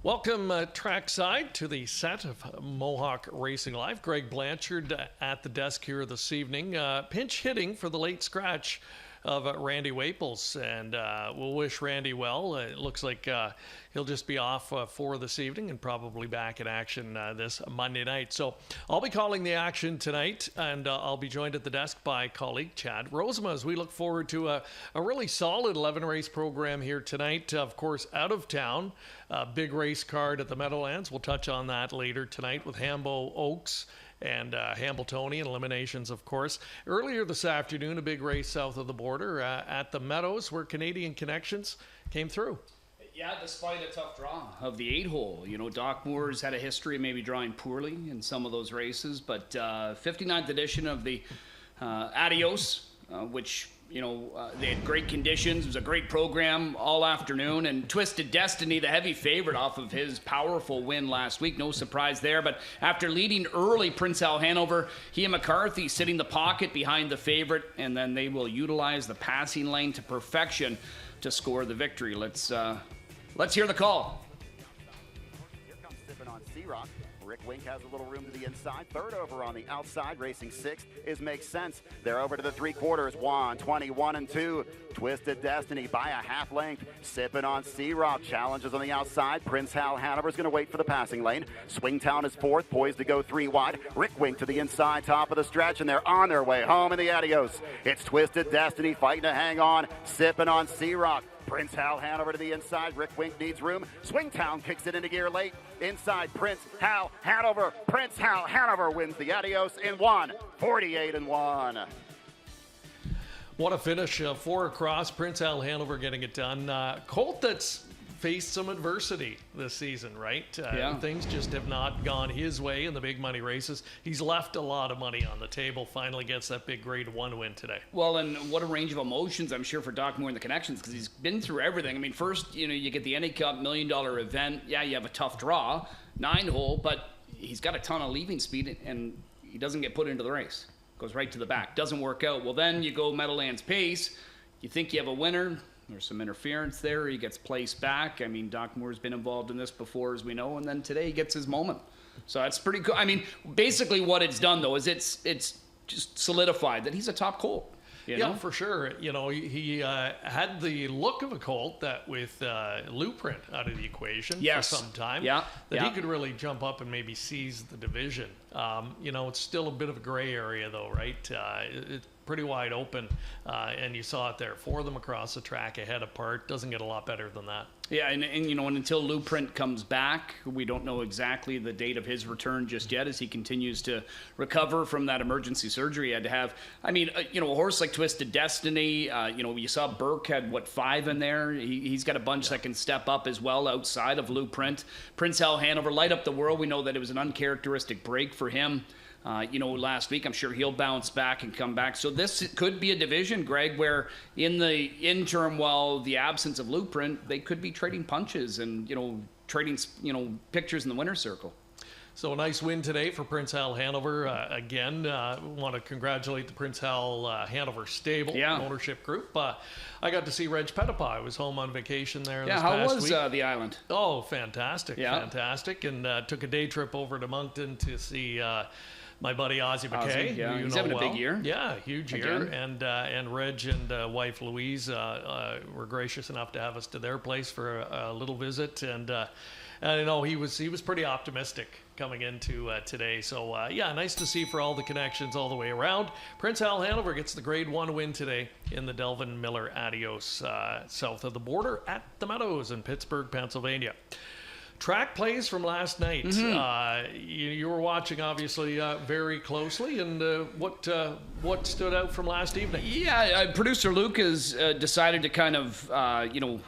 Welcome trackside to the set of Mohawk Racing Live. Greg Blanchard at the desk here this evening. Pinch hitting for the late scratch of Randy Waples, and we'll wish Randy well. It looks like he'll just be off for this evening and probably back in action this Monday night. So I'll be calling the action tonight, and I'll be joined at the desk by colleague Chad Rosema as we look forward to a really solid 11-race program here tonight. Of course, out of town, big race card at the Meadowlands. We'll touch on that later tonight with Hambo Oaks and Hambletonian eliminations, of course. Earlier this afternoon, a big race south of the border at the Meadows where Canadian Connections came through. Yeah, despite a tough draw of the 8-hole. You know, Doc Moore's had a history of maybe drawing poorly in some of those races, but 59th edition of the Adios, which, you know, they had great conditions. It was a great program all afternoon. And Twisted Destiny, the heavy favorite off of his powerful win last week. No surprise there. But after leading early, Prince Hal Hanover, he and McCarthy sitting the pocket behind the favorite. And then they will utilize the passing lane to perfection to score the victory. Let's hear the call. Here comes sipping on C-Rock. Rick Wink has a little room to the inside. Third over on the outside. Racing sixth is Makes Sense. They're over to the three quarters. 1:21 and 2. Twisted Destiny by a half length. Sipping on C-Rock. Challenges on the outside. Prince Hal Hanover's going to wait for the passing lane. Swingtown is fourth. Poised to go three wide. Rick Wink to the inside. Top of the stretch. And they're on their way home in the Adios. It's Twisted Destiny fighting to hang on. Sipping on C-Rock. Prince Hal Hanover to the inside. Rick Wink needs room. Swingtown kicks it into gear late. Inside Prince Hal Hanover. Prince Hal Hanover wins the Adios in 1:48 and 1. What a finish. 4 across. Prince Hal Hanover getting it done. Colt that's faced some adversity this season, right? Things just have not gone his way in the big money races. He's left a lot of money on the table. Finally gets that big grade 1 win today. Well, and what a range of emotions, I'm sure, for Doc Moore and the Connections, because he's been through everything. I mean, first, you know, you get the NA Cup $1 million event. Yeah, you have a tough draw, 9-hole, but he's got a ton of leaving speed, and he doesn't get put into the race. Goes right to the back. Doesn't work out. Well, then you go Meadowlands pace. You think you have a winner. There's some interference there. He gets placed back. I mean, Doc Moore's been involved in this before, as we know, and then today he gets his moment. So that's pretty cool. I mean, basically what it's done, though, is it's just solidified that he's a top Colt. You know? For sure. You know, he had the look of a Colt that with Lou Print out of the equation for some time, he could really jump up and maybe seize the division. You know, it's still a bit of a gray area, though, right? It's pretty wide open, and you saw it there. 4 of them across the track, ahead apart. Doesn't get a lot better than that. Yeah, and you know, and until Lou Print comes back, we don't know exactly the date of his return just yet as he continues to recover from that emergency surgery he had to have. I mean, you know, a horse like Twisted Destiny, you know, you saw Burke had, 5 in there? He's got a bunch that can step up as well outside of Lou Print. Prince Hal Hanover, light up the world. We know that it was an uncharacteristic break for him. You know, last week, I'm sure he'll bounce back and come back. So this could be a division, Greg, where in the interim, while the absence of Lou Print, they could be trading punches and, you know, trading, you know, pictures in the winner's circle. So a nice win today for Prince Hal Hanover. Again, want to congratulate the Prince Hal Hanover stable ownership group. I got to see Reg Pettipa. I was home on vacation there this past week. How was the island? Oh, fantastic, fantastic. And took a day trip over to Moncton to see my buddy Ozzie McKay. He's having a big year. Yeah, huge year. And Reg and wife Louise were gracious enough to have us to their place for a little visit. And you know, he was pretty optimistic coming into today. So nice to see for all the connections all the way around. Prince Hal Hanover gets the grade 1 win today in the Delvin Miller Adios south of the border at the Meadows in Pittsburgh, Pennsylvania. Track plays from last night. You were watching, obviously, very closely. And what stood out from last evening? Yeah, producer Luke has decided to kind of, you know,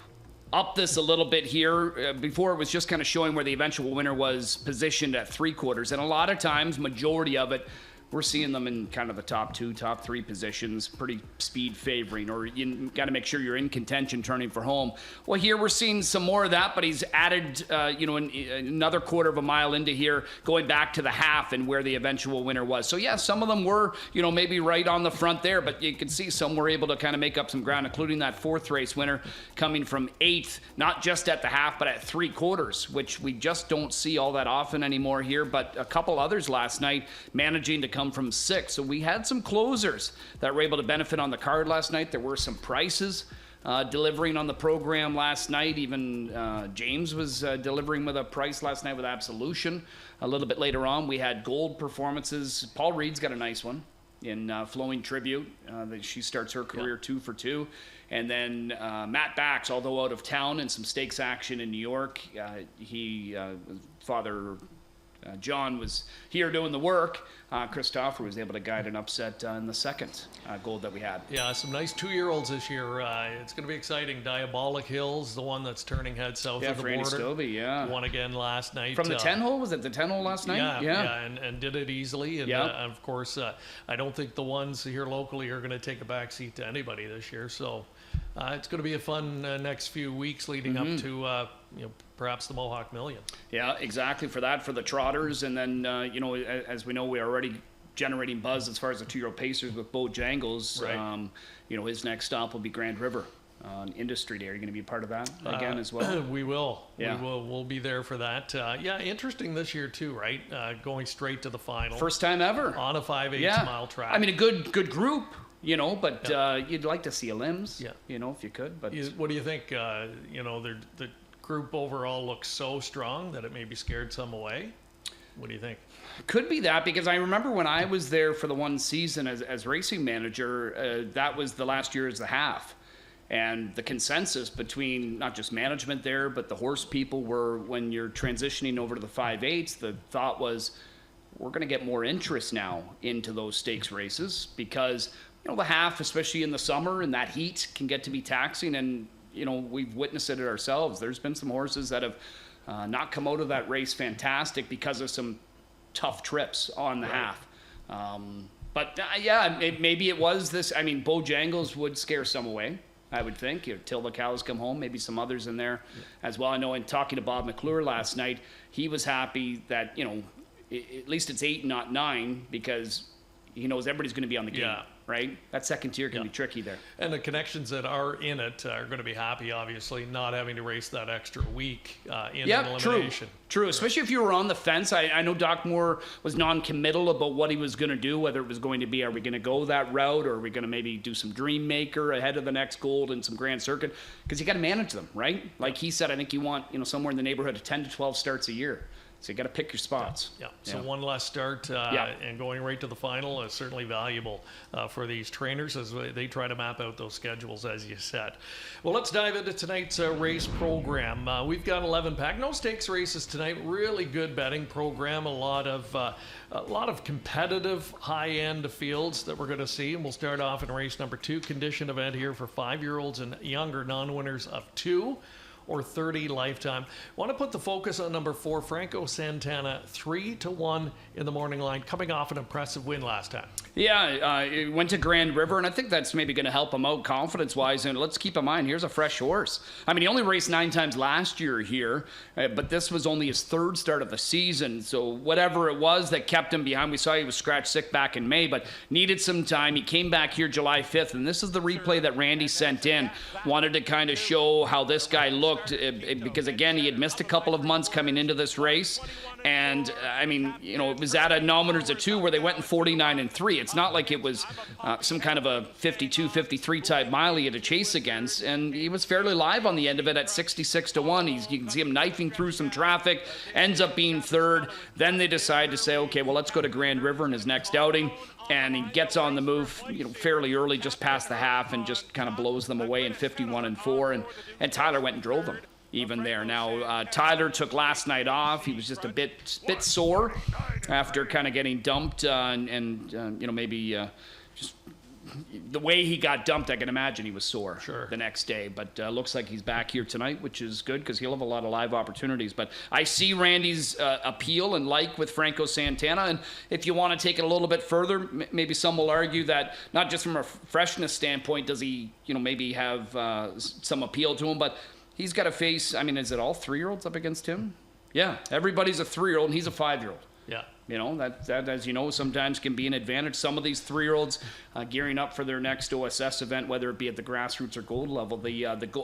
up this a little bit here. Before, it was just kind of showing where the eventual winner was positioned at three quarters. And a lot of times, majority of it, we're seeing them in kind of the top 2, top 3 positions, pretty speed favoring, or you got to make sure you're in contention turning for home. Well, here we're seeing some more of that, but he's added, another quarter of a mile into here, going back to the half and where the eventual winner was. So yeah, some of them were, maybe right on the front there, but you can see some were able to kind of make up some ground, including that 4th race winner coming from 8th, not just at the half, but at 3/4, which we just don't see all that often anymore here. But a couple others last night managing to come from 6th. So we had some closers that were able to benefit on the card last night. There were some prices delivering on the program last night. Even James was delivering with a price last night with Absolution. A little bit later on, we had gold performances. Paul Reed's got a nice one in Flowing Tribute. She starts her career 2 for 2. And then Matt Bax, although out of town in some stakes action in New York, Father John was here doing the work. Christopher was able to guide an upset in the second gold that we had. Yeah, some nice 2-year-olds this year. It's going to be exciting. Diabolic Hills, the one that's turning head south of the Randy border. Stobie, Won again last night. From the 10-hole? Was it the 10-hole last night? Yeah, and did it easily. And of course, I don't think the ones here locally are going to take a backseat to anybody this year. So it's going to be a fun next few weeks leading up to perhaps the Mohawk Million. Yeah, exactly, for the trotters. And then, as we know, we're already generating buzz as far as the 2-year-old pacers with Bo Jangles. Right. His next stop will be Grand River Industry Day. Are you going to be part of that again as well? We will. Yeah. We'll be there for that. Interesting this year too, right? Going straight to the final. First time ever. On a 5/8 mile track. I mean, a good group. But you'd like to see a limbs, if you could. But what do you think? The group overall looks so strong that it maybe scared some away. What do you think? Could be that, because I remember when I was there for the one season as racing manager, that was the last year as the half. And the consensus between not just management there, but the horse people were, when you're transitioning over to the 5/8, the thought was, we're going to get more interest now into those stakes races, because the half, especially in the summer and that heat, can get to be taxing. And we've witnessed it ourselves. There's been some horses that have not come out of that race fantastic because of some tough trips on the half. Maybe it was this. I mean, Bo Jangles would scare some away, I would think, till the cows come home. Maybe some others in there as well. I know in talking to Bob McClure last night, he was happy that, at least it's 8, not 9, because he knows everybody's going to be on the game. Yeah. Right? That second tier can be tricky there. And the connections that are in it are going to be happy, obviously, not having to race that extra week in elimination. True. Especially if you were on the fence. I know Doc Moore was non-committal about what he was going to do, whether it was going to be, are we going to go that route, or are we going to maybe do some Dream Maker ahead of the next gold and some Grand Circuit? Because you got to manage them, right? Like he said, I think you want, somewhere in the neighborhood of 10 to 12 starts a year. So you got to pick your spots. Yeah. So one less start and going right to the final is certainly valuable for these trainers as they try to map out those schedules, as you said. Well, let's dive into tonight's race program. We've got 11 pack, no stakes races tonight. Really good betting program. A lot of competitive high-end fields that we're going to see, and we'll start off in race number 2, condition event here for 5-year-olds and younger, non-winners of 2 or 30 lifetime. Want to put the focus on number 4, Franco Santana, 3-1 in the morning line, coming off an impressive win last time. Yeah, it went to Grand River, and I think that's maybe going to help him out confidence-wise. And let's keep in mind, here's a fresh horse. I mean, he only raced 9 times last year here, but this was only his 3rd start of the season. So whatever it was that kept him behind, we saw he was scratched sick back in May, but needed some time. He came back here July 5th, and this is the replay that Randy sent in. Wanted to kind of show how this guy looked, because again, he had missed a couple of months coming into this race. And I mean, it was at a non-winners of 2 where they went in 49-3. It's not like it was some kind of a 52, 53 type mile he had to chase against. And he was fairly live on the end of it at 66-1. You can see him knifing through some traffic, ends up being 3rd. Then they decide to say, okay, well, let's go to Grand River in his next outing. And he gets on the move, fairly early, just past the half, and just kind of blows them away in 51-4. And Tyler went and drove him even there. Now, Tyler took last night off. He was just a bit sore after kind of getting dumped and maybe just the way he got dumped, I can imagine he was sore Sure. the next day. But looks like he's back here tonight, which is good because he'll have a lot of live opportunities. But I see Randy's appeal and like with Franco Santana. And if you want to take it a little bit further, maybe some will argue that not just from a freshness standpoint does he, maybe have some appeal to him, but he's got to face, I mean, is it all 3-year-olds up against him? Yeah, everybody's a 3-year-old and he's a 5-year-old. Yeah. That as you know, sometimes can be an advantage. Some of these 3-year-olds gearing up for their next OSS event, whether it be at the grassroots or gold level.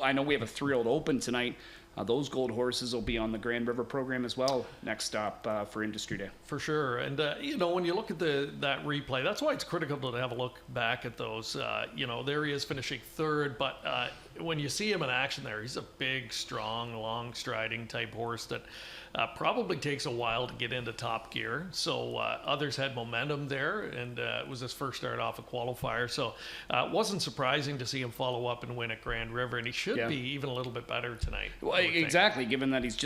I know we have a 3-year-old open tonight. Those gold horses will be on the Grand River program as well next stop for Industry Day. For sure. And, when you look at that replay, that's why it's critical to have a look back at those. There he is finishing third, but when you see him in action there, he's a big, strong, long striding type horse that probably takes a while to get into top gear. So others had momentum there, and it was his first start off a qualifier. So it wasn't surprising to see him follow up and win at Grand River, and he should be even a little bit better tonight. Well, exactly, given that he's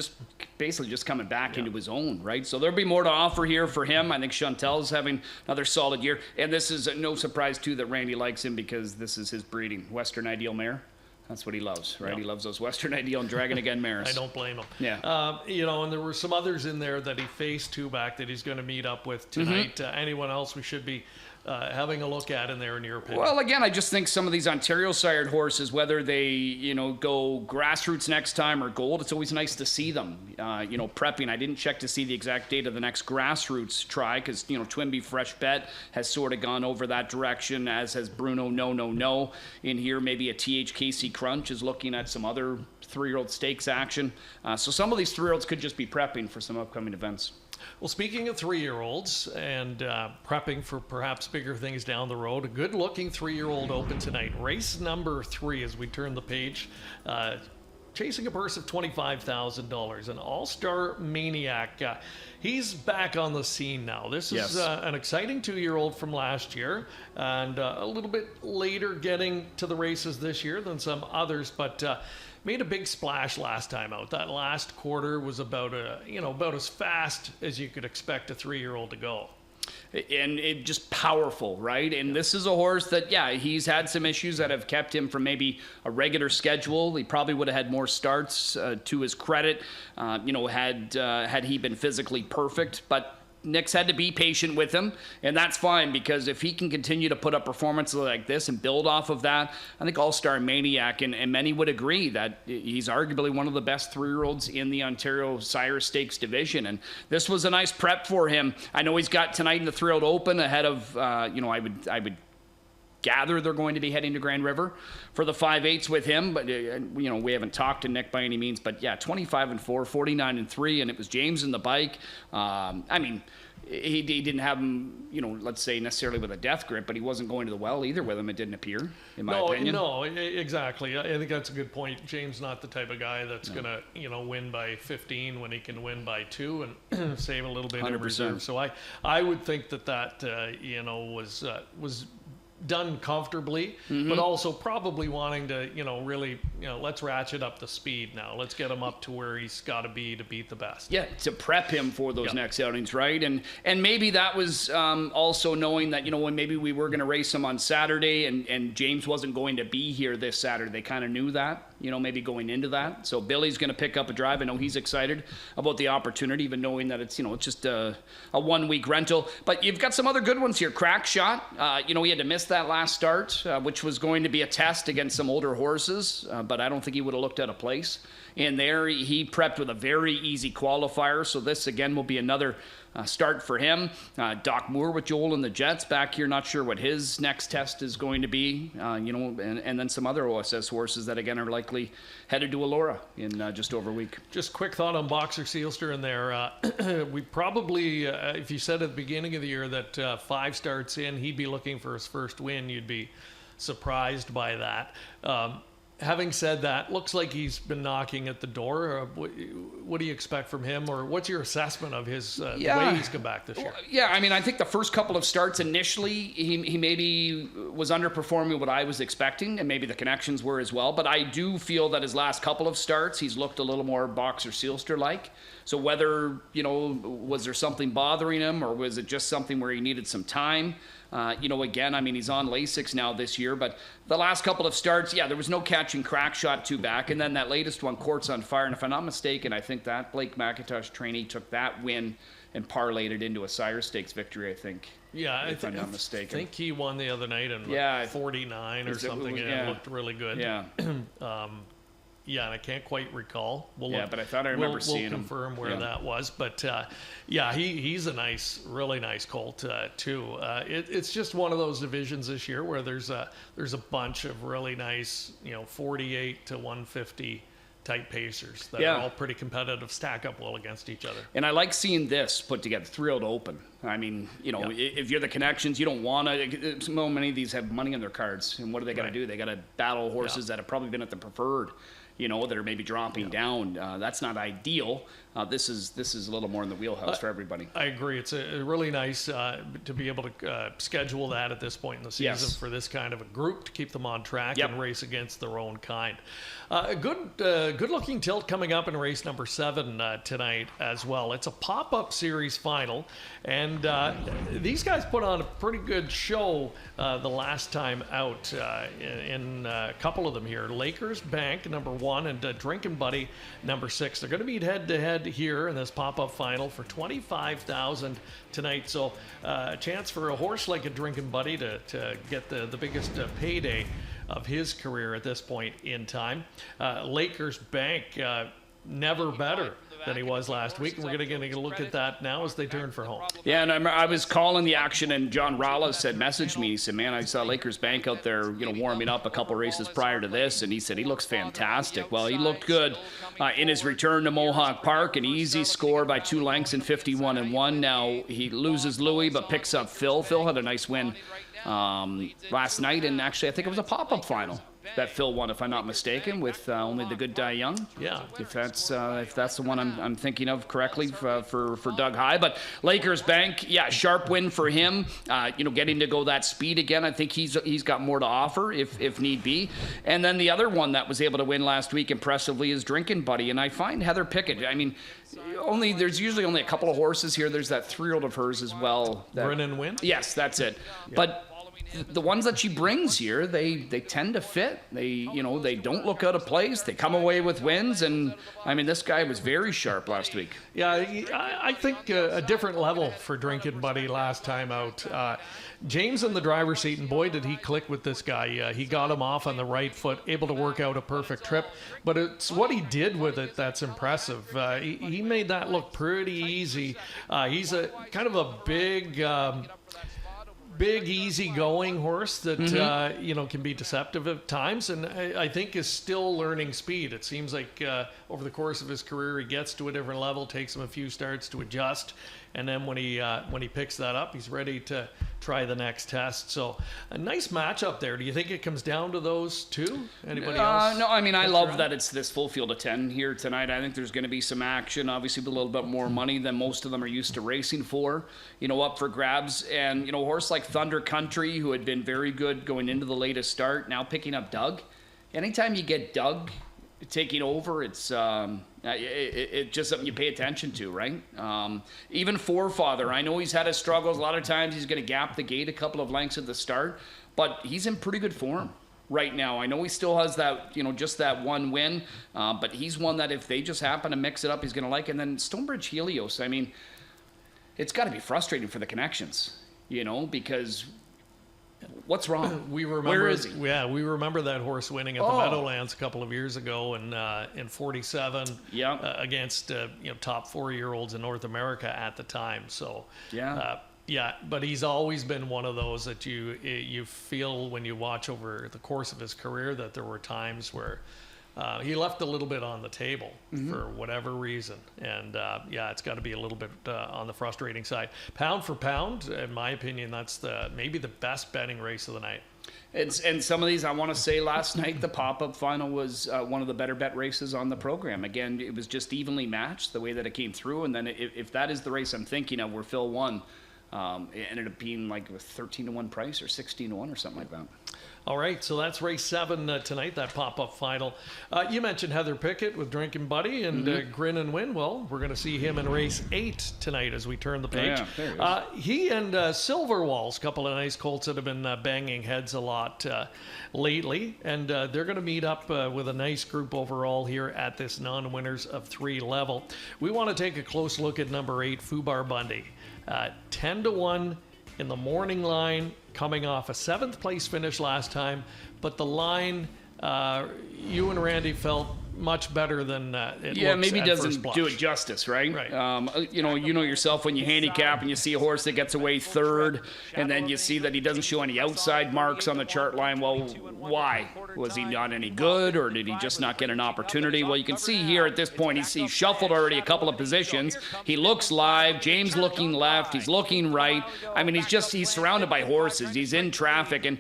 basically just coming back into his own, right? So there'll be more to offer here for him. I think Chantel's having another solid year. And this is no surprise, too, that Randy likes him because this is his breeding. Western Ideal mare. That's what he loves, right? Yep. He loves those Western Ideal and Dragon Again mares. I don't blame him. Yeah. And there were some others in there that he faced two-back that he's going to meet up with tonight. Mm-hmm. Anyone else we should be having a look at in there, in your opinion? Well, again, I just think some of these Ontario-sired horses, whether they, go grassroots next time or gold, it's always nice to see them, prepping. I didn't check to see the exact date of the next grassroots try because, Twinbee Fresh Bet has sort of gone over that direction, as has Bruno No. In here, maybe a THKC Crunch is looking at some other 3-year-old stakes action. So some of these 3-year-olds could just be prepping for some upcoming events. Well, speaking of 3-year-olds and prepping for perhaps bigger things down the road, a good-looking 3-year-old open tonight. Race number 3 as we turn the page. Chasing a purse of $25,000. An all-star maniac. He's back on the scene now. This is an exciting 2-year-old from last year, and a little bit later getting to the races this year than some others, but made a big splash last time out. That last quarter was about as fast as you could expect a 3-year-old to go. And it just powerful, right? And this is a horse that, he's had some issues that have kept him from maybe a regular schedule. He probably would have had more starts to his credit, had he been physically perfect. But Nick's had to be patient with him, and that's fine because if he can continue to put up performances like this and build off of that, I think All-Star Maniac, and many would agree that he's arguably one of the best 3-year-olds in the Ontario Sire Stakes division, and this was a nice prep for him. I know he's got tonight in the 3-year-old Open ahead of, I would gather they're going to be heading to Grand River for the 5/8s with him, but we haven't talked to Nick by any means, but 25-4, 49-3, and it was James in the bike. He didn't have him, let's say necessarily with a death grip, but he wasn't going to the well either with him. It didn't appear, in my opinion. No, exactly. I think that's a good point. James not the type of guy that's gonna, win by 15 when he can win by 2 and save a little bit in reserve. So I would think that was done comfortably, but also probably wanting to, really, let's ratchet up the speed now. Let's get him up to where he's got to be to beat the best. Yeah, to prep him for those next outings, right? And maybe that was also knowing that, when maybe we were going to race him on Saturday and James wasn't going to be here this Saturday. They kind of knew that, maybe going into that. So Billy's going to pick up a drive. I know he's excited about the opportunity, even knowing that it's, it's just a 1-week rental. But you've got some other good ones here. Crack Shot, he had to miss that last start, which was going to be a test against some older horses, but I don't think he would have looked at a place. And there he prepped with a very easy qualifier, so this again will be another start for him. Doc Moore with Joel and the Jets back here, not sure what his next test is going to be, and then some other OSS horses that again are likely headed to Elora in just over a week. Just quick thought on Boxer Sealster in there. We probably, if you said at the beginning of the year that 5 starts in, he'd be looking for his first win, you'd be surprised by that. Having said that, looks like he's been knocking at the door. What do you expect from him, or what's your assessment of his the way he's come back this year? I think the first couple of starts initially, he maybe was underperforming what I was expecting, and maybe the connections were as well. But I do feel that his last couple of starts, he's looked a little more Boxer Sealster-like. So whether, was there something bothering him, or was it just something where he needed some time? Again, I mean, he's on Lasix now this year, but the last couple of starts, there was no catching crack shot 2 back. And then that latest one, Courts on Fire. And if I'm not mistaken, I think that Blake McIntosh trainee took that win and parlayed it into a Sire Stakes victory, I think. Yeah, if I'm not mistaken. I think he won the other night in 49 or something, and it looked really good. Yeah. Yeah, and I can't quite recall. But I thought I remember seeing him. We'll confirm where that was. But, he's a really nice colt, too. It's just one of those divisions this year where there's a bunch of really nice, 48 to 150 type pacers that are all pretty competitive, stack up well against each other. And I like seeing this put together, Thrilled Open. I mean, if you're the connections, you don't want to. So many of these have money on their cards, and what do they got to do? They got to battle horses that have probably been at the preferred, that are maybe dropping down. That's not ideal. This is a little more in the wheelhouse for everybody. I agree. It's a really nice to be able to schedule that at this point in the season for this kind of a group to keep them on track and race against their own kind. A good looking tilt coming up in race number 7 tonight as well. It's a pop-up series final, and these guys put on a pretty good show the last time out in a couple of them here. Lakers Bank, number 1, and Drinkin' Buddy, number 6. They're going to meet head-to-head here in this pop-up final for $25,000 tonight. So a chance for a horse like a Drinkin' Buddy to get the biggest payday of his career at this point in time. Lakers Bank, never better than he was last week. And we're going to look at that now as they turn for home. Yeah, and I was calling the action, and John Rallis messaged me. He said, man, I saw Lakers Bank out there, warming up a couple races prior to this, and he said he looks fantastic. Well, he looked good in his return to Mohawk Park, an easy score by 2 lengths in 51-1. Now he loses Louis, but picks up Phil. Phil had a nice win last night, and actually I think it was a pop-up final that Phil won, if I'm not mistaken, with Only the Good Die Young. Yeah. If that's the one I'm thinking of correctly for Doug High. But Lakers Bank, sharp win for him. Getting to go that speed again. I think he's got more to offer if need be. And then the other one that was able to win last week impressively is Drinkin' Buddy. And I find Heather Pickett, I mean, there's usually only a couple of horses here. There's that 3-year-old of hers as well. Brennan Wynn? Yes, that's it. Yeah. But the ones that she brings here, they tend to fit. They don't look out of place. They come away with wins, and I mean, this guy was very sharp last week. Yeah, I think a different level for Drinkin' Buddy last time out. James in the driver's seat, and boy, did he click with this guy. He got him off on the right foot, able to work out a perfect trip. But it's what he did with it that's impressive. He made that look pretty easy. He's a kind of a big, easy-going horse that can be deceptive at times, and I think is still learning speed. It seems like over the course of his career, he gets to a different level, takes him a few starts to adjust, and then when he picks that up, he's ready to try the next test. So a nice matchup there. Do you think it comes down to those two? Anybody else? No, I mean, I love that it's this full field of 10 here tonight. I think there's going to be some action, obviously with a little bit more money than most of them are used to racing for, up for grabs. And, a horse like Thunder Country, who had been very good going into the latest start, now picking up Doug. Anytime you get Doug taking over, it's just something you pay attention to, right? Even Forefather, I know he's had his struggles. A lot of times he's going to gap the gate a couple of lengths at the start, but he's in pretty good form right now. I know he still has that, just that one win, but he's one that if they just happen to mix it up, he's going to like. And then Stonebridge Helios, I mean, it's got to be frustrating for the connections, because what's wrong? Where is he? Yeah, we remember that horse winning at the Meadowlands a couple of years ago in 47 against top 4-year-olds in North America at the time. So but he's always been one of those that you feel when you watch over the course of his career that there were times where he left a little bit on the table for whatever reason. And it's got to be a little bit on the frustrating side. Pound for pound, in my opinion, that's maybe the best betting race of the night. And some of these, I want to say last night, the pop-up final was one of the better bet races on the program. Again, it was just evenly matched the way that it came through. And then if that is the race I'm thinking of where Phil won, it ended up being like a 13-1 price or 16-1 or something like that. All right, so that's race 7 tonight, that pop-up final. You mentioned Heather Pickett with Drinking Buddy and Grin and Win. Well, we're going to see him in race 8 tonight as we turn the page. Yeah, there he and Silverwalls, a couple of nice colts that have been banging heads a lot lately, and they're going to meet up with a nice group overall here at this non-winners of 3 level. We want to take a close look at number 8, Fubar Bundy. 10-1 in the morning line, coming off a 7th place finish last time, but the line, you and Randy felt much better than it looks maybe at doesn't first blush. do it justice, right? Right. You know yourself when you handicap and you see a horse that gets away 3rd, and then you see that he doesn't show any outside marks on the chart line. Well, why? Was he not any good, or did he just not get an opportunity? Well, you can see here at this point, he's shuffled already a couple of positions. He looks live. James looking left. He's looking right. I mean, he's surrounded by horses. He's in traffic, and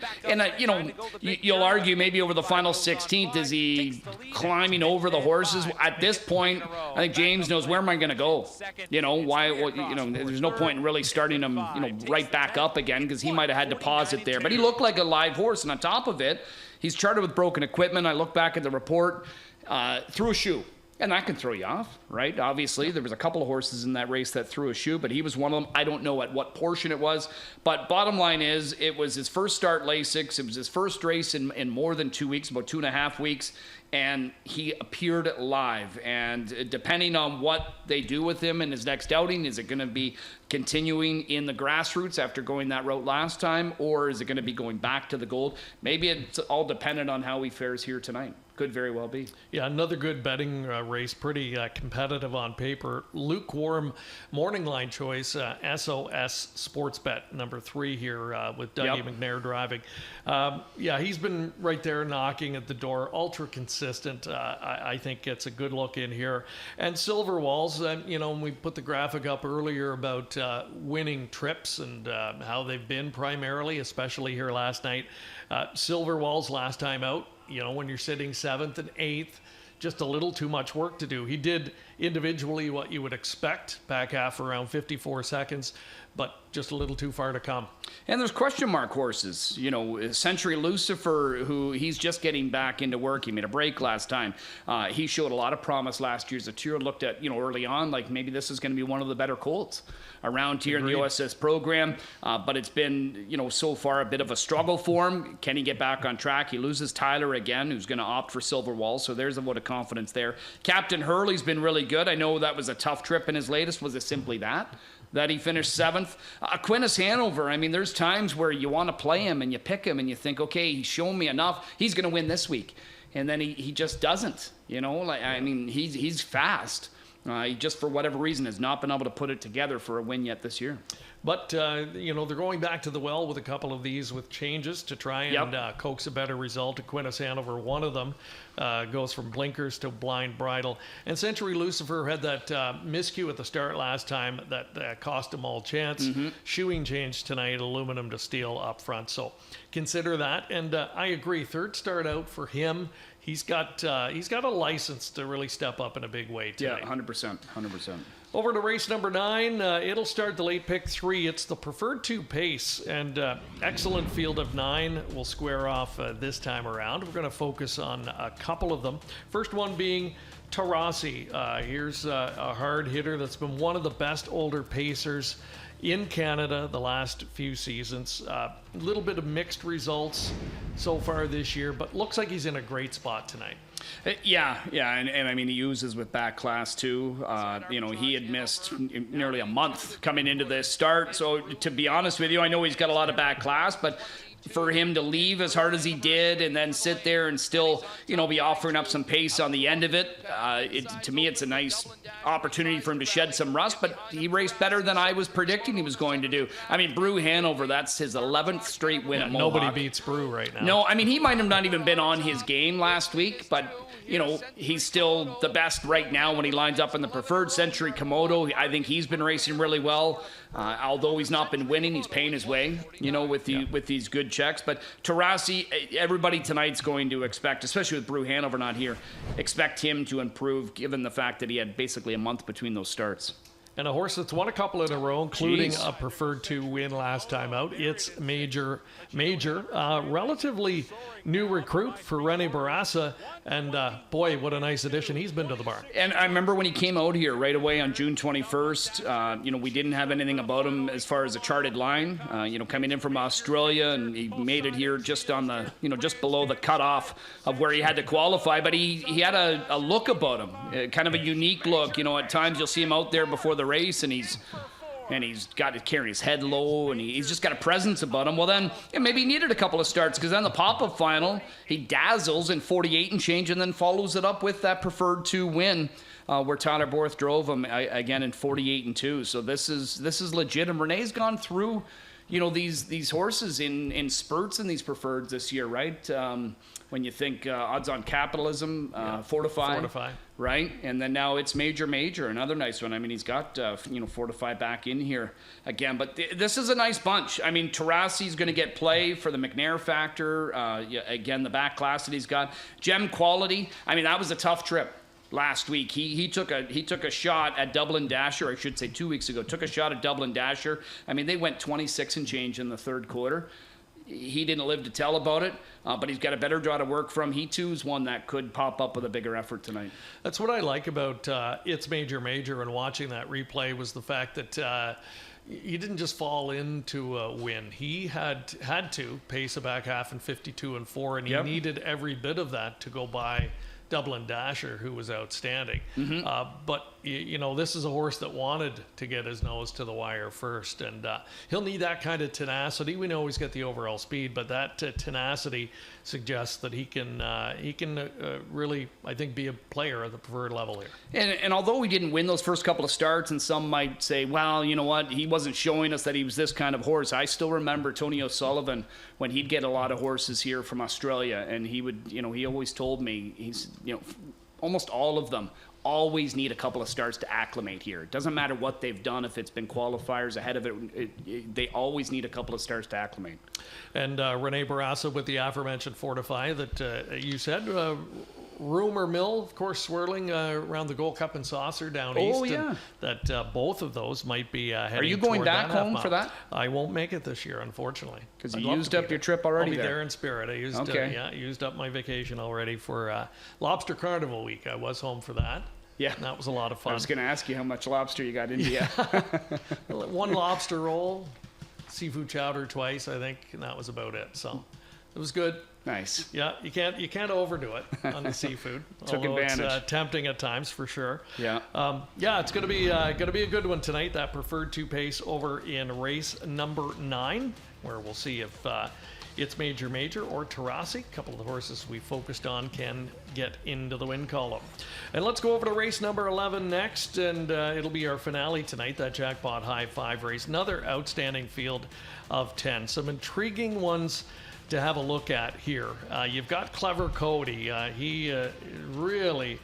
you'll argue maybe over the final 16th, is he climbing over the horses? At this point, I think James knows, where am I going to go? Why? There's no point in really starting him, right back up again, because he might have had to pause it there. But he looked like a live horse, and on top of it, he's charted with broken equipment. I look back at the report, threw a shoe. And that can throw you off, right? Obviously, there was a couple of horses in that race that threw a shoe, but he was one of them. I don't know at what portion it was. But bottom line is, it was his first start Lasix. It was his first race in more than 2 weeks, about 2.5 weeks. And he appeared live. And depending on what they do with him in his next outing, is it going to be continuing in the grassroots after going that route last time, or is it going to be going back to the gold? Maybe it's all dependent on how he fares here tonight. Could very well be. Yeah, another good betting race, pretty competitive on paper. Lukewarm morning line choice, SOS Sports Bet, number 3 here with Dougie McNair driving. He's been right there knocking at the door, ultra consistent. I think it's a good look in here. And Silverwalls, we put the graphic up earlier about winning trips and how they've been primarily, especially here last night. Silverwalls last time out, when you're sitting 7th and 8th, just a little too much work to do. He did individually what you would expect, back half around 54 seconds, but just a little too far to come. And there's question mark horses. Century Lucifer, who he's just getting back into work. He made a break last time. He showed a lot of promise last year. Zatira looked at, early on, like maybe this is going to be one of the better colts around here in the OSS program. But it's been, so far a bit of a struggle for him. Can he get back on track? He loses Tyler again, who's going to opt for Silverwall. So there's a vote of confidence there. Captain Hurley's been really good. I know that was a tough trip in his latest. Was it simply that he finished 7th? Aquinas Hanover, there's times where you want to play him and you pick him and you think, okay, he's shown me enough. He's going to win this week. And then he just doesn't, he's fast. He just, for whatever reason, has not been able to put it together for a win yet this year. But, they're going back to the well with a couple of these with changes to try and coax a better result. Aquinas Hanover, one of them, goes from blinkers to blind bridle. And Century Lucifer had that miscue at the start last time that cost him all chance. Shoeing change tonight, aluminum to steel up front. So consider that. And I agree, 3rd start out for him. He's got a license to really step up in a big way tonight. Yeah, 100%. Over to race number 9. It'll start the late pick 3. It's the preferred 2 pace, and excellent field of 9 will square off this time around. We're going to focus on a couple of them. First one being Tarasi. Here's a hard hitter that's been one of the best older pacers in Canada the last few seasons. A little bit of mixed results so far this year, but looks like he's in a great spot tonight. Yeah, and he uses with back class too. He had missed nearly a month coming into this start. So to be honest with you, I know he's got a lot of back class, but for him to leave as hard as he did and then sit there and still, be offering up some pace on the end of it, to me, it's a nice opportunity for him to shed some rust, but he raced better than I was predicting he was going to do. Brew Hanover, that's his 11th straight win at Mohawk. Nobody beats Brew right now. No, he might have not even been on his game last week, but he's still the best right now when he lines up in the preferred. Century Komodo, I think he's been racing really well. Although he's not been winning, he's paying his way, with these good checks. But Tarasi, everybody tonight's going to expect, especially with Brew Hanover not here, expect him to improve given the fact that he had basically a month between those starts. And a horse that's won a couple in a row, including Jeez. a preferred 2 win last time out. It's Major. Relatively new recruit for Rene Barassa. And boy, what a nice addition he's been to the barn. And I remember when he came out here right away on June 21st, we didn't have anything about him as far as a charted line, coming in from Australia, and he made it here just on the, just below the cutoff of where he had to qualify. But he had a look about him, kind of a unique look. At times you'll see him out there before the race, and he's got to carry his head low, and he's just got a presence about him. Well, then maybe he needed a couple of starts, because then the pop-up final, he dazzles in 48 and change, and then follows it up with that preferred 2 win, where Tyler Borth drove him again in 48 and 2. So this is legit, and Renee's gone through, these horses in spurts in these preferreds this year, right? When you think odds on capitalism, Fortify, right? And then now it's Major, another nice one. I mean, he's got Fortify back in here again, but this is a nice bunch. I mean, Tarasi's going to get play for the McNair factor. Again, the back class that he's got, Gem Quality. I mean, that was a tough trip. Last week, he took a shot at Dublin Dasher. I should say 2 weeks ago, took a shot at Dublin Dasher. I mean, they went 26 and change in the third quarter. He didn't live to tell about it, but he's got a better draw to work from. He too is one that could pop up with a bigger effort tonight. That's what I like about It's Major, and watching that replay was the fact that he didn't just fall into a win. He had to pace a back half in 52 and 4, and he needed every bit of that to go by Dublin Dasher, who was outstanding. But this is a horse that wanted to get his nose to the wire first, and he'll need that kind of tenacity. We know he's got the overall speed, but that tenacity suggests that he can really, I think, be a player at the preferred level here. And although he didn't win those first couple of starts, and some might say, well, you know what, he wasn't showing us that he was this kind of horse. I still remember Tony O'Sullivan when he'd get a lot of horses here from Australia, and he would, he always told me, almost all of them always need a couple of starts to acclimate here. It doesn't matter what they've done, if it's been qualifiers ahead of it, they always need a couple of starts to acclimate. And Rene Barassa with the aforementioned Fortify that you said, rumor mill, of course, swirling around the Gold Cup and Saucer down east. Oh, yeah. That both of those might be heading. Are you going back home for that? I won't make it this year, unfortunately. Because you used up your trip already. I'll be there in spirit. I used up my vacation already for Lobster Carnival week. I was home for that. Yeah. And that was a lot of fun. I was going to ask you how much lobster you got into you. One lobster roll, seafood chowder twice, I think, and that was about it. So it was good. Nice. Yeah, you can't overdo it on the seafood. Took advantage. It's tempting at times for sure. Yeah. It's gonna be a good one tonight. That preferred 2 pace over in race number 9, where we'll see if It's Major or Tarasi. A couple of the horses we focused on can get into the win column. And let's go over to race number 11 next, and it'll be our finale tonight, that Jackpot High 5 race. Another outstanding field of 10. Some intriguing ones to have a look at here. You've got Clever Cody. He really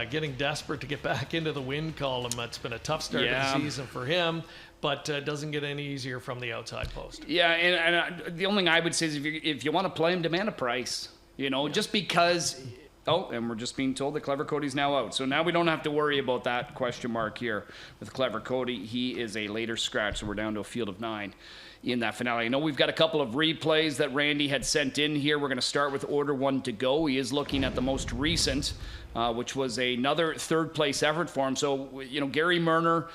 getting desperate to get back into the win column. It's been a tough start to the season for him, but doesn't get any easier from the outside post. Yeah, and the only thing I would say is if you want to play him, demand a price. Just because... Oh, and we're just being told that Clever Cody's now out. So now we don't have to worry about that question mark here with Clever Cody. He is a later scratch, so we're down to a field of 9 in that finale. I know we've got a couple of replays that Randy had sent in here. We're going to start with order 1 to go. He is looking at the most recent, which was another third-place effort for him. So, Gary Murner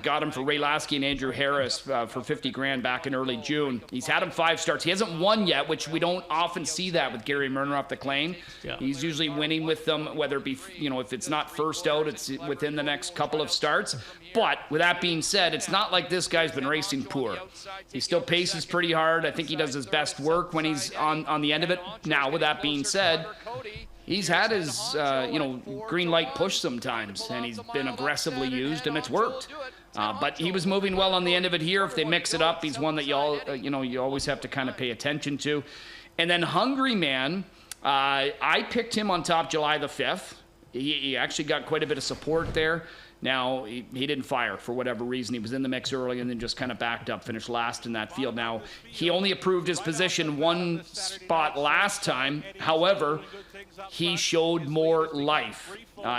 got him for Ray Lasky and Andrew Harris for $50,000 back in early June. He's had him 5 starts. He hasn't won yet, which we don't often see that with Gary Murner off the claim. Yeah. He's usually winning with them, whether it be, if it's not first out, it's within the next couple of starts. But with that being said, it's not like this guy's been racing poor. He still paces pretty hard. I think he does his best work when he's on the end of it. Now, with that being said, he's had his, green light push sometimes, and he's been aggressively used, and it's worked. But he was moving well on the end of it here. If they mix it up, he's one that you always have to kind of pay attention to. And then Hungry Man, I picked him on top July the 5th. He actually got quite a bit of support there. Now, he didn't fire for whatever reason. He was in the mix early and then just kind of backed up, finished last in that field. Now, he only approved his position 1 spot last time. However, he showed more life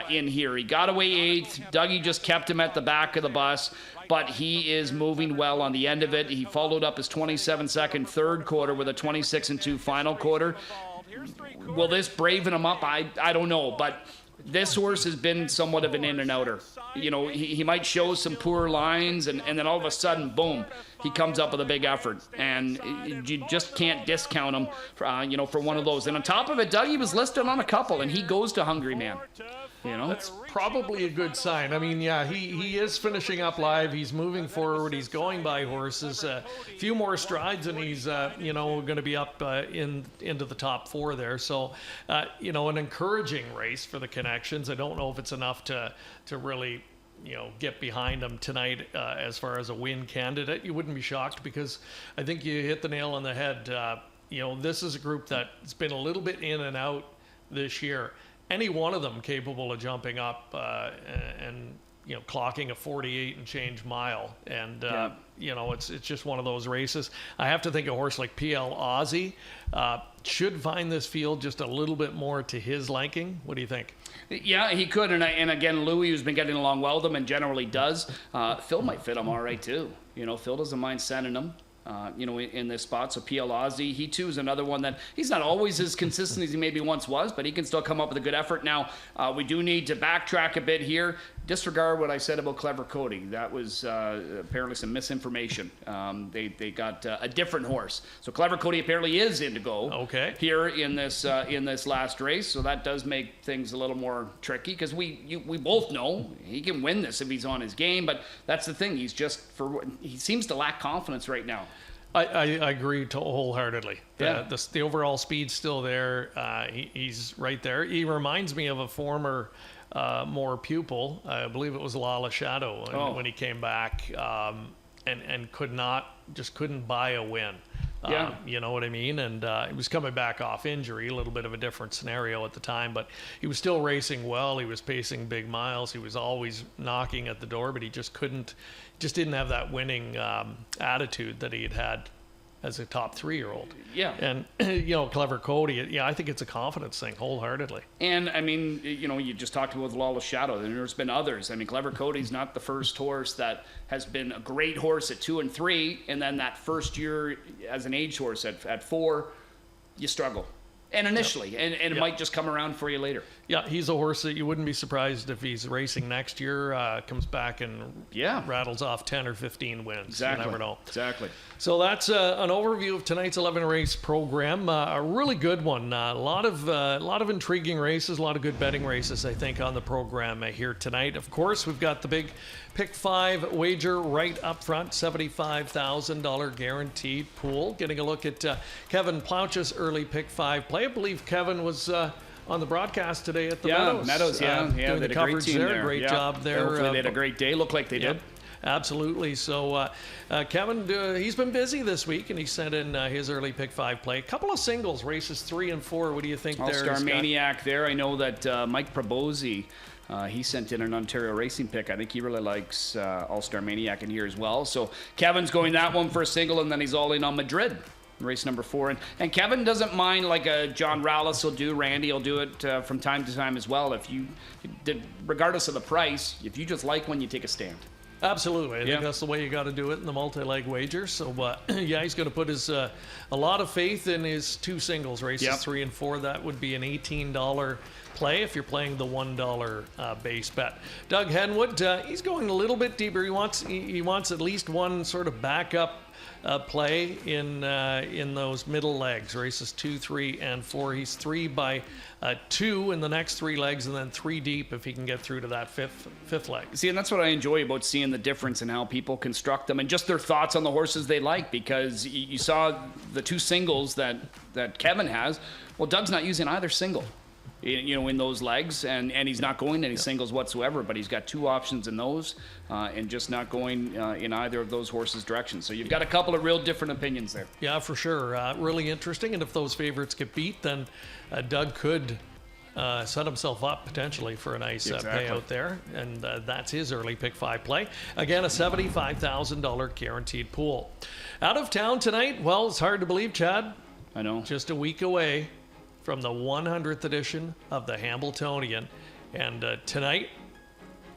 in here. He got away 8th. Dougie just kept him at the back of the bus, but he is moving well on the end of it. He followed up his 27-second third quarter with a 26-2 final quarter. Will this braven him up? I don't know, but this horse has been somewhat of an in and outer. You know, he might show some poor lines, and then all of a sudden, boom, he comes up with a big effort. And you just can't discount him, for one of those. And on top of it, Dougie was listed on a couple, and he goes to Hungry Man. You know, that's probably a good sign. I mean, yeah, he is finishing up live. He's moving forward. He's going by horses. A few more strides, and he's going to be up into the top 4 there. So, an encouraging race for the Connections. I don't know if it's enough to really get behind him tonight as far as a win candidate. You wouldn't be shocked, because I think you hit the nail on the head. This is a group that's been a little bit in and out this year. Any one of them capable of jumping up and clocking a 48 and change mile. And, it's just one of those races. I have to think a horse like PL Aussie should find this field just a little bit more to his liking. What do you think? Yeah, he could. And again, Louis, who's been getting along well with him and generally does, Phil might fit him all right, too. Phil doesn't mind sending him. In this spot. So PL Aussie, he too is another one that he's not always as consistent as he maybe once was, but he can still come up with a good effort. Now, we do need to backtrack a bit here. Disregard what I said about Clever Cody. That was apparently some misinformation. They got a different horse. So Clever Cody apparently is Indigo here in this last race. So that does make things a little more tricky, because we both know he can win this if he's on his game. But that's the thing. He seems to lack confidence right now. I agree wholeheartedly. Yeah. The overall speed's still there. He's right there. He reminds me of a former Moore pupil. I believe it was Lala Shadow when he came back and couldn't buy a win. Yeah. You know what I mean? And he was coming back off injury, a little bit of a different scenario at the time, but he was still racing well. He was pacing big miles. He was always knocking at the door, but he just didn't have that winning attitude that he had as a top 3-year-old. Yeah. And, Clever Cody, I think it's a confidence thing wholeheartedly. And, I mean, you just talked about Lawless Shadow, and there's been others. I mean, Clever Cody's not the first horse that has been a great horse at 2 and 3, and then that first year as an age horse at 4, you struggle. And initially, and it might just come around for you later. Yeah, he's a horse that you wouldn't be surprised if he's racing next year, comes back and rattles off 10 or 15 wins. Exactly. You never know. Exactly. So that's an overview of tonight's 11-race program. A really good one. A lot of intriguing races, a lot of good betting races, I think, on the program here tonight. Of course, we've got the big Pick 5 wager right up front, $75,000 guaranteed pool. Getting a look at Kevin Plauch's early Pick 5 play. I believe Kevin was on the broadcast today at the Meadows. Doing the coverage there. Great job there. Hopefully they had a great day. Looked like they did. Absolutely. So Kevin, he's been busy this week, and he sent in his early Pick 5 play. A couple of singles, races 3 and 4. What do you think there? All-Star Maniac there. I know that Mike Probozzi, he sent in an Ontario Racing pick. I think he really likes All-Star Maniac in here as well. So Kevin's going that one for a single, and then he's all in on Madrid, race number 4. And Kevin doesn't mind, like a John Rallis will do. Randy will do it from time to time as well. Regardless of the price, if you just like one, you take a stand. Absolutely. I think that's the way you got to do it in the multi-leg wager. So, he's going to put a lot of faith in his 2 singles, races 3 and 4. That would be an $18 play if you're playing the $1 base bet. Doug Henwood, he's going a little bit deeper. He wants at least one sort of backup play in those middle legs, races 2, 3, and 4. He's 3 by 2 in the next 3 legs, and then 3 deep if he can get through to that fifth leg. See, and that's what I enjoy about seeing the difference in how people construct them and just their thoughts on the horses they like, because you saw the 2 singles that Kevin has. Well, Doug's not using either single, in those legs, and he's not going any singles whatsoever, but he's got 2 options in those, and just not going in either of those horses' directions. So you've got a couple of real different opinions there. Yeah, for sure. Really interesting, and if those favorites get beat, then Doug could set himself up potentially for a nice payout there, and that's his early Pick 5 play. Again, a $75,000 guaranteed pool. Out of town tonight, well, it's hard to believe, Chad. I know. Just a week away. from the 100th edition of the Hambletonian. And tonight,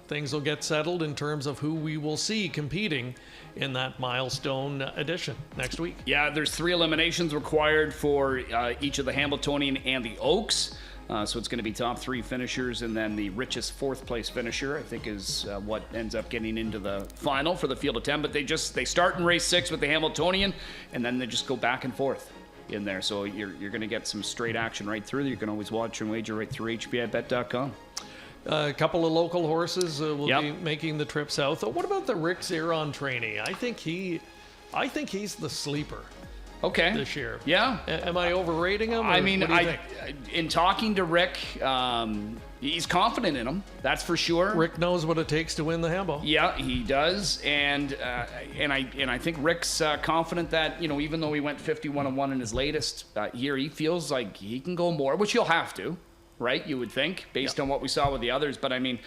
things will get settled in terms of who we will see competing in that milestone edition next week. Yeah, there's 3 eliminations required for each of the Hambletonian and the Oaks. So it's going to be top 3 finishers, and then the richest 4th place finisher, I think, is what ends up getting into the final for the field of 10. But they start in race 6 with the Hambletonian, and then they just go back and forth in there. So you're going to get some straight action right through. You can always watch and wager right through HBIBet.com. A couple of local horses will be making the trip south. What about the Rick Zeron trainee? I think he's the sleeper. Okay. This year. Yeah. Am I overrating him? I mean, in talking to Rick, he's confident in him. That's for sure. Rick knows what it takes to win the Hambo. Yeah, he does, and I think Rick's confident that, you know, even though he went 51-1 in his latest year, he feels like he can go more, which he'll have to, right? You would think, based on what we saw with the others. But I mean,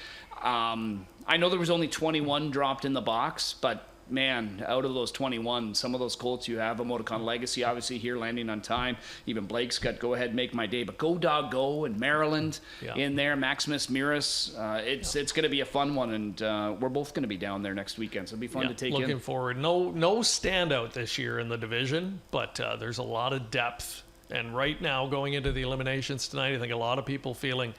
I know there was only 21 dropped in the box, but man, out of those 21, some of those colts you have, Emoticon Legacy, obviously here landing on time. Even Blake's got Go Ahead Make My Day, but Go Dog Go and Maryland in there, Maximus Miras. It's going to be a fun one, and we're both going to be down there next weekend, so it'll be fun to take in. Looking forward. No standout this year in the division, but there's a lot of depth. And right now, going into the eliminations tonight, I think a lot of people feeling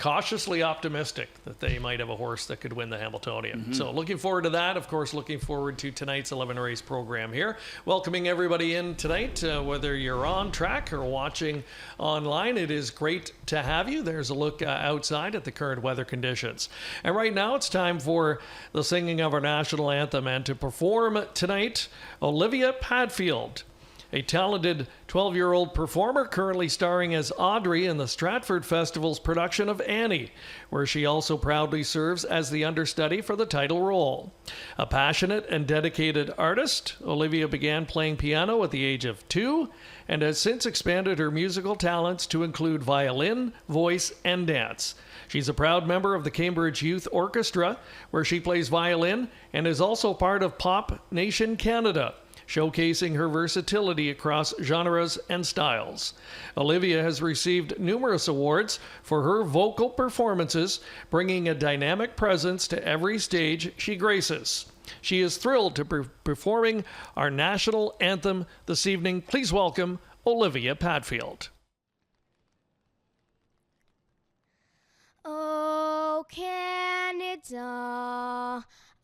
cautiously optimistic that they might have a horse that could win the Hambletonian. Mm-hmm. So looking forward to that. Of course, looking forward to tonight's 11-race program here. Welcoming everybody in tonight, whether you're on track or watching online. It is great to have you. There's a look outside at the current weather conditions. And right now, it's time for the singing of our national anthem. And to perform tonight, Olivia Padfield, a talented 12-year-old performer currently starring as Audrey in the Stratford Festival's production of Annie, where she also proudly serves as the understudy for the title role. A passionate and dedicated artist, Olivia began playing piano at the age of 2 and has since expanded her musical talents to include violin, voice, and dance. She's a proud member of the Cambridge Youth Orchestra, where she plays violin, and is also part of Pop Nation Canada, showcasing her versatility across genres and styles. Olivia has received numerous awards for her vocal performances, bringing a dynamic presence to every stage she graces. She is thrilled to be performing our national anthem this evening. Please welcome Olivia Padfield. Oh, Canada,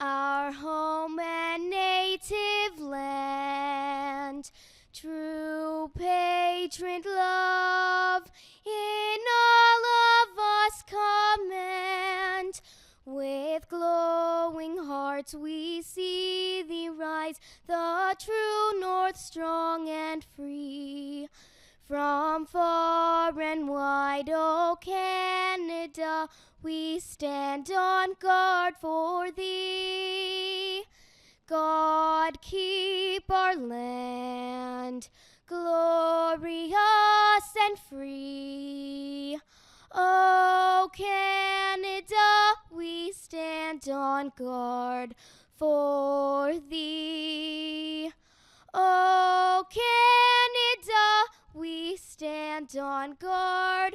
our home and native land, true patriot love in all of us command. With glowing hearts we see thee rise, the true north strong and free. From far and wide, O Canada, we stand on guard for thee. God keep our land glorious and free. O Canada, we stand on guard for thee. O Canada, we stand on guard